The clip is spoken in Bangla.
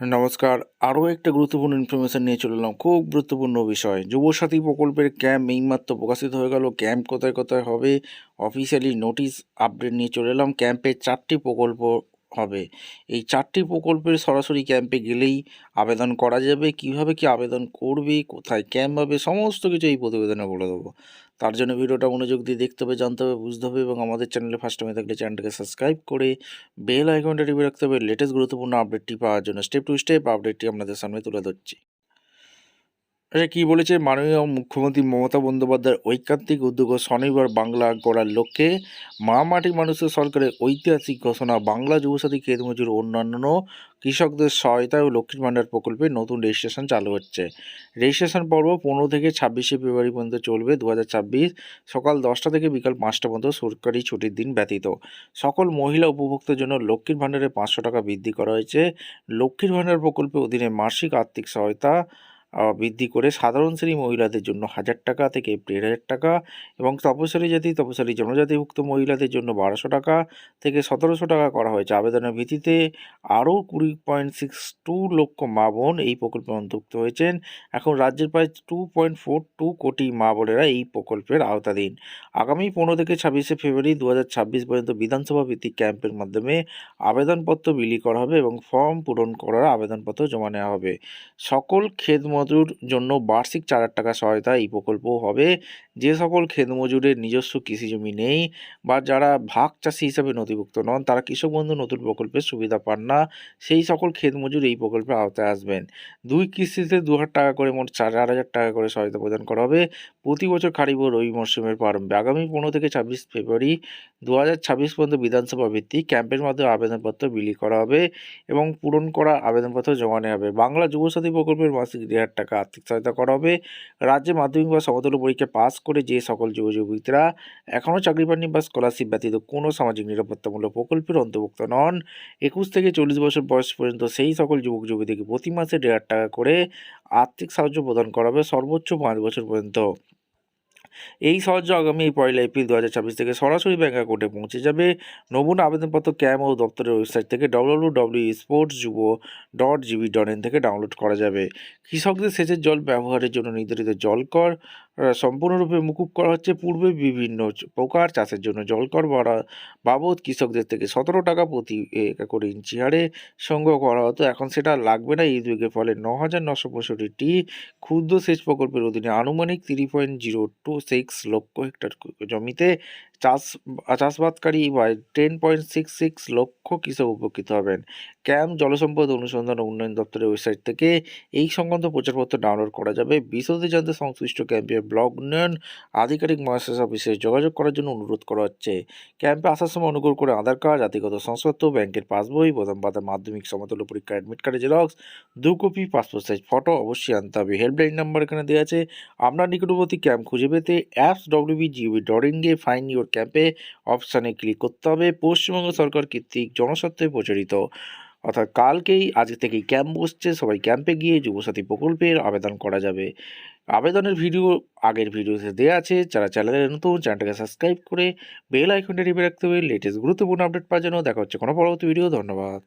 নমস্কার। আরও একটা গুরুত্বপূর্ণ ইনফরমেশন নিয়ে চলে এলাম। খুব গুরুত্বপূর্ণ বিষয়। যুবসাথী প্রকল্পের ক্যাম্প এইমাত্র প্রকাশিত হয়ে গেল। ক্যাম্প কোথায় কোথায় হবে অফিসিয়ালি নোটিশ আপডেট নিয়ে চলে এলাম। ক্যাম্পে 4টি প্রকল্প হবে। এই 4টি প্রকল্পের সরাসরি ক্যাম্পে গেলেই আবেদন করা যাবে। কিভাবে কি আবেদন করবে, কোথায় ক্যাম্প হবে, সমস্ত কিছু এই প্রতিবেদনে বলে দেবো। তার জন্য ভিডিওটা মনোযোগ দিয়ে দেখতে হবে, জানতে হবে, বুঝতে হবে এবং আমাদের চ্যানেলে ফার্স্ট টাইমে থাকলে চ্যানেলটাকে সাবস্ক্রাইব করে বেল আইকনটা টিপে রাখতে হবে লেটেস্ট গুরুত্বপূর্ণ আপডেটটি পাওয়ার জন্য। স্টেপ টু স্টেপ আপডেটটি আপনাদের সামনে তুলে ধরছি। আচ্ছা, কী বলেছে মাননীয় মুখ্যমন্ত্রী মমতা বন্দ্যোপাধ্যায়ের ঐকান্তিক উদ্যোগ ও স্বনির্ভর বাংলা গড়ার লক্ষ্যে মা মাটি মানুষের সরকারের ঐতিহাসিক ঘোষণা বাংলা যুবসাথী ক্ষেত মজুর অন্যান্য কৃষকদের সহায়তায় ও লক্ষ্মীর ভাণ্ডার প্রকল্পে নতুন রেজিস্ট্রেশন চালু হচ্ছে। রেজিস্ট্রেশন পর্ব 15 থেকে 26শে ফেব্রুয়ারি পর্যন্ত চলবে 2026, সকাল 10টা থেকে বিকাল 5টা পর্যন্ত, সরকারি ছুটির দিন ব্যতীত। সকল মহিলা উপভোক্তার জন্য লক্ষ্মীর ভাণ্ডারে 500 টাকা বৃদ্ধি করা হয়েছে। লক্ষ্মীর ভাণ্ডার প্রকল্পের অধীনে মাসিক আর্থিক সহায়তা বৃদ্ধি করে সাধারণ শ্রেণী মহিলাদের জন্য 1000 টাকা থেকে 1500 টাকা এবং তপশিলি জাতি তপশিলি জনজাতিভুক্ত মহিলাদের জন্য 1200 টাকা থেকে 1700 টাকা করা হয়েছে। আবেদনের ভিত্তিতে আরও 20.62 লক্ষ মা বোন এই প্রকল্পে অন্তর্ভুক্ত হয়েছেন। এখন রাজ্যের প্রায় 2.42 কোটি মা বোনেরা এই প্রকল্পের আওতাধীন। আগামী 15 থেকে 26শে ফেব্রুয়ারি 2026 পর্যন্ত বিধানসভা ভিত্তিক ক্যাম্পের মাধ্যমে আবেদনপত্র বিলি করা হবে এবং ফর্ম পূরণ করার আবেদনপত্র জমা নেওয়া হবে। সকল ক্ষেত মজুর জন্য বার্ষিক 4,000 টাকা সহায়তা এই প্রকল্প হবে। যে সকল ক্ষেত মজুরের নিজস্ব কৃষি জমি নেই বা যারা ভাগ চাষি হিসাবে নথিভুক্ত নন, তারা কৃষক বন্ধু নতুন প্রকল্পের সুবিধা পান না, সেই সকল ক্ষেত মজুর এই প্রকল্পের আওতায় আসবেন। 2 কিস্তিতে 2,000 টাকা করে মোট 4,000 টাকা করে সহায়তা প্রদান করা হবে প্রতি বছর খারিফ ও রবি মরশুমের প্রারম্ভে। আগামী 15 থেকে 26 ফেব্রুয়ারি 2026 পর্যন্ত বিধানসভা ভিত্তিক ক্যাম্পের মাধ্যমে আবেদনপত্র বিলি করা হবে এবং পূরণ করা আবেদনপত্র জমা নেওয়া হবে। বাংলা যুবসাথী প্রকল্পের মাসিক 1,500 টাকা আর্থিক সহায়তা করা হবে। রাজ্যে মাধ্যমিক বা সমতুল্য পরীক্ষা পাস করে যে সকল যুবক-যুবতীরা এখনও চাকরি পাননি বা স্কলারশিপ ব্যতীত কোনো সামাজিক নিরাপত্তামূলক প্রকল্পের অন্তর্ভুক্ত নন, 21 থেকে 40 বছর বয়স পর্যন্ত সেই সকল যুবক-যুবতীকে প্রতি মাসে 1,500 টাকা করে আর্থিক সাহায্য প্রদান করা হবে সর্বোচ্চ 5 বছর পর্যন্ত। এই সাহায্য আগামী 1 এপ্রিল 2026 থেকে সরাসরি ব্যাংক অ্যাকাউন্টে পৌঁছে যাবে। নমুনা আবেদনপত্র ক্যাম্প ও দপ্তরের ওয়েবসাইট থেকে www.sportsjubo.gv.in থেকে ডাউনলোড করা যাবে। কৃষকদের সেচের জল ব্যবহারের জন্য নির্ধারিত জলকর সম্পূর্ণরূপে মুকুব করা হচ্ছে। পূর্বে বিভিন্ন প্রকার চাষের জন্য জলকর বাবদ কৃষকদের থেকে 17 টাকা প্রতি একর ইঞ্চি হারে সংগ্রহ করা হতো। এখন সেটা লাগবে না। এই উদ্যোগের ফলে 9,965টি ক্ষুদ্র সেচ প্রকল্পের অধীনে আনুমানিক 3.026 লক্ষ হেক্টর জমিতে চাষাবাদকারী বা 10.66 লক্ষ কৃষক উপকৃত হবেন। ক্যাম্প জলসম্পদ অনুসন্ধান ও উন্নয়ন দপ্তরের ওয়েবসাইট থেকে এই সংক্রান্ত প্রচারপত্র ডাউনলোড করা যাবে। বিশদে জানতে সংশ্লিষ্ট ক্যাম্পের ব্লক উন্নয়ন আধিকারিক মহাশয় অফিসে যোগাযোগ করার জন্য অনুরোধ করা হচ্ছে। ক্যাম্পে আসার সময় অনুগ্রহ করে আধার কার্ড, জাতিগত শংসাপত্র, ব্যাংকের পাসবই, প্রথম পাতা মাধ্যমিক সমতুল্য পরীক্ষা অ্যাডমিট কার্ডের xerox, 2 copy passport size photo অবশ্যই আনতে হবে। হেল্পলাইন নাম্বার এখানে দেওয়া আছে। আপনার নিকটবর্তী ক্যাম্প খুঁজে পেতে apps www.gov.in A find your ক্যাম্পে অপশানে ক্লিক করতে হবে। পশ্চিমবঙ্গ সরকার কর্তৃক জনস্বার্থে প্রচারিত, অর্থাৎ কালকেই আজকে থেকেই ক্যাম্প বসছে। সবাই ক্যাম্পে গিয়ে যুবসাথী প্রকল্পের আবেদন করা যাবে। আবেদনের ভিডিও আগের ভিডিওতে দেওয়া আছে। যারা চ্যানেলে নতুন, চ্যানেলটাকে সাবস্ক্রাইব করে বেল আইকনটা টিপে রাখতে হবে লেটেস্ট গুরুত্বপূর্ণ আপডেট পাওয়ার জন্য। দেখা হচ্ছে কোনো পরবর্তী ভিডিও। ধন্যবাদ।